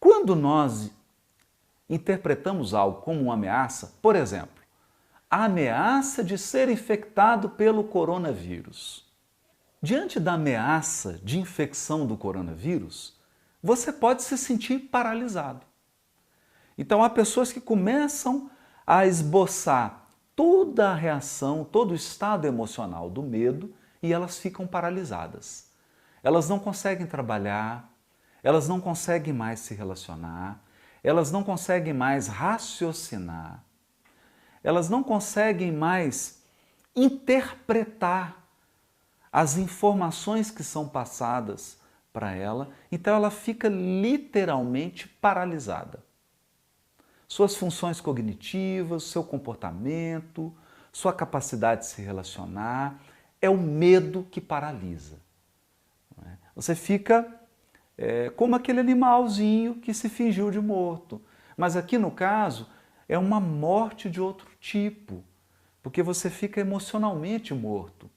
Quando nós interpretamos algo como uma ameaça, por exemplo, a ameaça de ser infectado pelo coronavírus. Diante da ameaça de infecção do coronavírus, você pode se sentir paralisado. Então, há pessoas que começam a esboçar toda a reação, todo o estado emocional do medo e elas ficam paralisadas. Elas não conseguem trabalhar, elas não conseguem mais se relacionar, elas não conseguem mais raciocinar, elas não conseguem mais interpretar as informações que são passadas para ela, então ela fica literalmente paralisada. Suas funções cognitivas, seu comportamento, sua capacidade de se relacionar, é o medo que paralisa. Você fica como aquele animalzinho que se fingiu de morto. Mas aqui no caso é uma morte de outro tipo, porque você fica emocionalmente morto,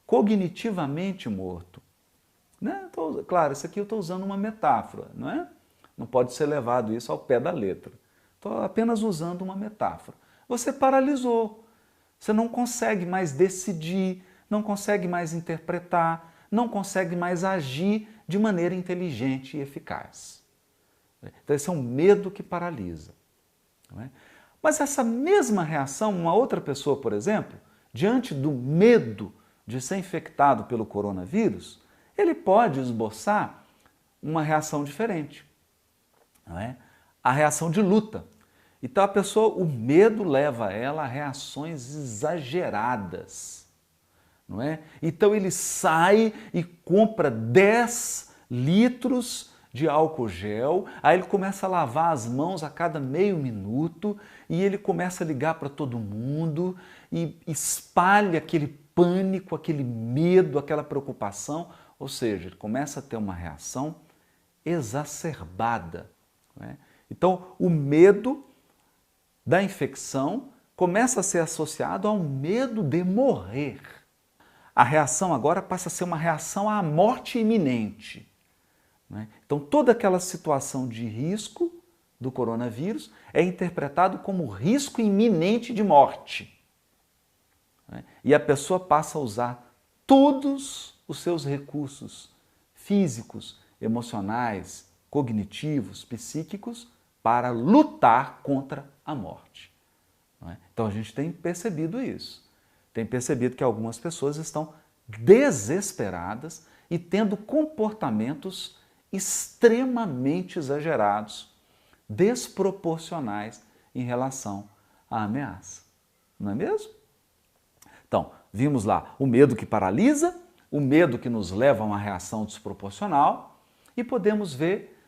cognitivamente morto. Né? Claro, isso aqui eu estou usando uma metáfora, não é? Não pode ser levado isso ao pé da letra. Estou apenas usando uma metáfora. Você paralisou, você não consegue mais decidir, não consegue mais interpretar, não consegue mais agir de maneira inteligente e eficaz. Então esse é um medo que paralisa. Não é? Mas essa mesma reação, uma outra pessoa, por exemplo, diante do medo de ser infectado pelo coronavírus, ele pode esboçar uma reação diferente, não é? A reação de luta. Então a pessoa, o medo leva ela a reações exageradas, não é? Então ele sai e compra 10 litros de álcool gel, aí ele começa a lavar as mãos a cada meio minuto e ele começa a ligar para todo mundo e espalha aquele pânico, aquele medo, aquela preocupação, ou seja, ele começa a ter uma reação exacerbada. Não é? Então o medo da infecção começa a ser associado ao medo de morrer. A reação agora passa a ser uma reação à morte iminente. Né? Então toda aquela situação de risco do coronavírus é interpretado como risco iminente de morte. Né? E a pessoa passa a usar todos os seus recursos físicos, emocionais, cognitivos, psíquicos para lutar contra a morte. Não é? Então a gente tem percebido isso. Tem percebido que algumas pessoas estão desesperadas e tendo comportamentos extremamente exagerados, desproporcionais em relação à ameaça. Não é mesmo? Então, vimos lá o medo que paralisa, o medo que nos leva a uma reação desproporcional e podemos ver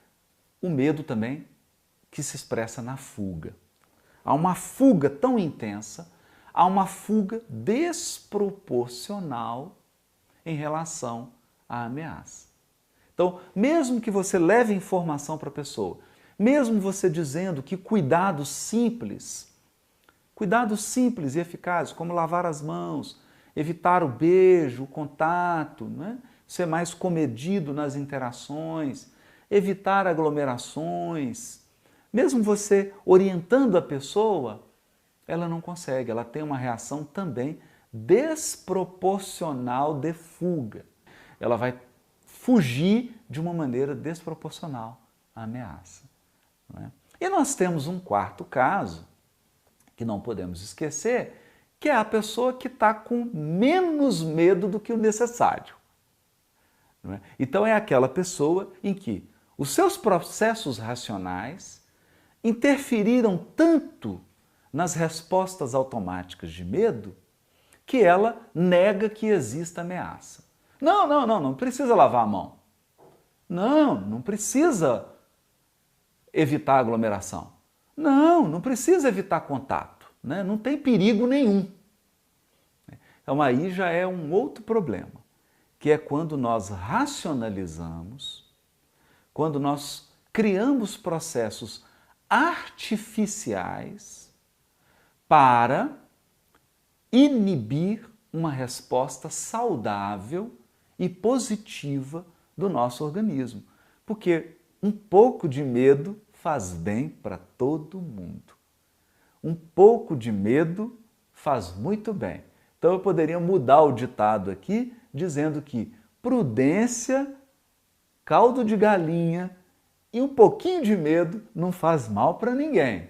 o medo também que se expressa na fuga. Há uma fuga tão intensa, há uma fuga desproporcional em relação à ameaça. Então, mesmo que você leve informação para a pessoa, mesmo você dizendo que cuidados simples e eficazes, como lavar as mãos, evitar o beijo, o contato, né? Ser mais comedido nas interações, evitar aglomerações, mesmo você orientando a pessoa, ela não consegue, ela tem uma reação também desproporcional de fuga. Ela vai fugir de uma maneira desproporcional à ameaça. Não é? E nós temos um quarto caso, que não podemos esquecer, que é a pessoa que está com menos medo do que o necessário. Não é? Então é aquela pessoa em que os seus processos racionais interferiram tanto nas respostas automáticas de medo que ela nega que exista ameaça. Não precisa lavar a mão. Não precisa evitar aglomeração. Não precisa evitar contato. Né? Não tem perigo nenhum. Então aí já é um outro problema, que é quando nós racionalizamos, quando nós criamos processos artificiais para inibir uma resposta saudável e positiva do nosso organismo. Porque Um pouco de medo faz bem para todo mundo. Um pouco de medo faz muito bem. Então eu poderia mudar o ditado aqui, dizendo que prudência, caldo de galinha e um pouquinho de medo não faz mal para ninguém.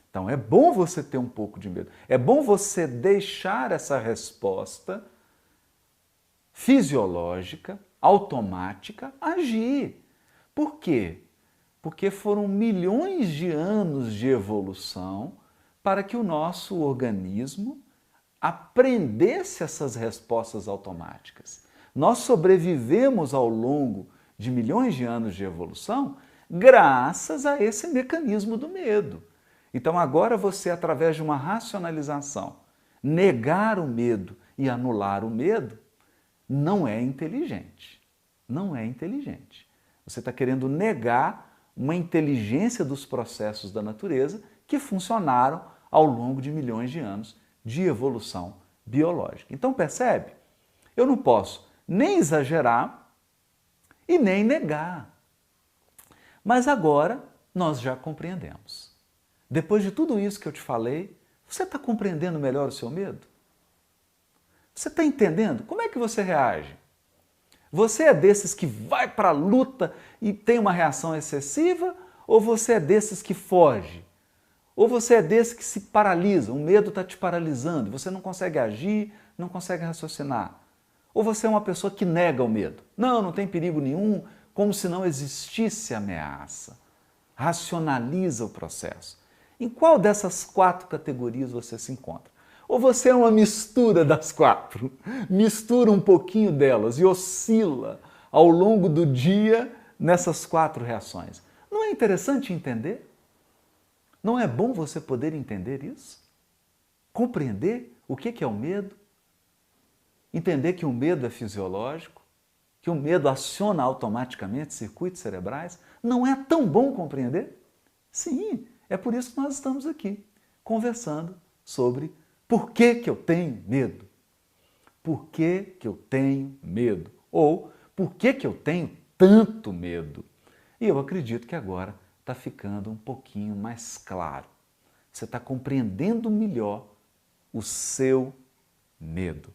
Então é bom você ter um pouco de medo. É bom você deixar essa resposta fisiológica, automática, agir. Por quê? Porque foram milhões de anos de evolução para que o nosso organismo aprendesse essas respostas automáticas. Nós sobrevivemos ao longo de milhões de anos de evolução graças a esse mecanismo do medo. Então agora você, através de uma racionalização, negar o medo e anular o medo, não é inteligente. Não é inteligente. Você está querendo negar uma inteligência dos processos da natureza que funcionaram ao longo de milhões de anos de evolução biológica. Então percebe? Eu não posso nem exagerar e nem negar. Mas agora nós já compreendemos. Depois de tudo isso que eu te falei, você está compreendendo melhor o seu medo? Você está entendendo? Como é que você reage? Você é desses que vai para a luta e tem uma reação excessiva? Ou você é desses que foge? Ou você é desses que se paralisa, o medo está te paralisando, você não consegue agir, não consegue raciocinar? Ou você é uma pessoa que nega o medo? Não, não tem perigo nenhum, como se não existisse ameaça. Racionaliza o processo. Em qual dessas 4 categorias você se encontra? Ou você é uma mistura das 4? Mistura um pouquinho delas e oscila ao longo do dia nessas 4 reações. Não é interessante entender? Não é bom você poder entender isso? Compreender o que é o medo? Entender que o medo é fisiológico? Que o medo aciona automaticamente circuitos cerebrais? Não é tão bom compreender? Sim, é por isso que nós estamos aqui, conversando sobre por que eu tenho medo. Por que eu tenho medo? Ou por que eu tenho tanto medo? E eu acredito que agora está ficando um pouquinho mais claro. Você está compreendendo melhor o seu medo.